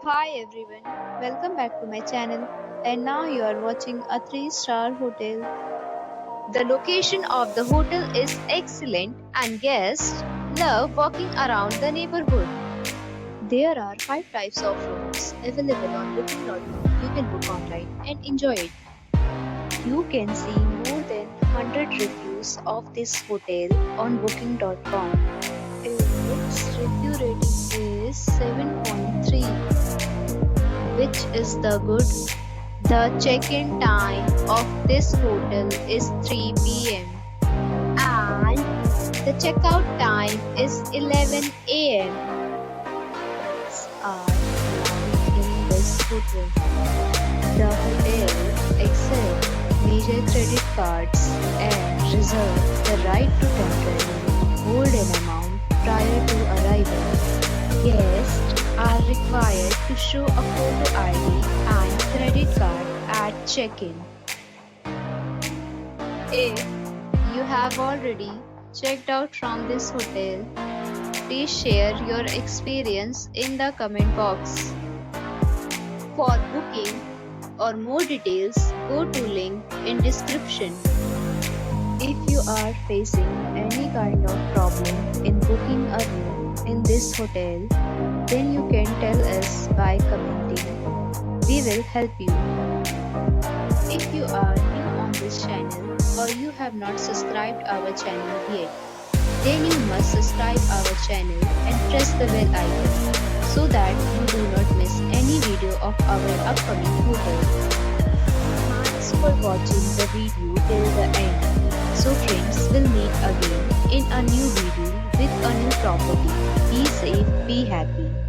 Hi everyone, welcome back to my channel. And now you are watching a 3-star hotel. The location of the hotel is excellent and guests love walking around the neighborhood. There are 5 types of rooms available on booking.com. You can book online and enjoy it. You can see more than 100 reviews of this hotel on booking.com. Its review rating is 7.3, which is the good. The check-in time of this hotel is 3 p.m. and the checkout time is 11 a.m. Pets are allowed in this hotel. The hotel accepts major credit cards and reserves the right to temporarily hold an amount prior to arrival. Guests are required to show a photo ID and credit card at check-in. If you have already checked out from this hotel, please share your experience in the comment box. For booking or more details, go to link in description. If you are facing any kind of problem in booking a room in this hotel, then you can tell us by commenting. We will help you. If you are new on this channel or you have not subscribed our channel yet, then you must subscribe our channel and press the bell icon so that you do not miss any video of our upcoming hotel. Thanks for watching the video till the end. So friends, will meet again in a new video with a new property. Be safe, be happy.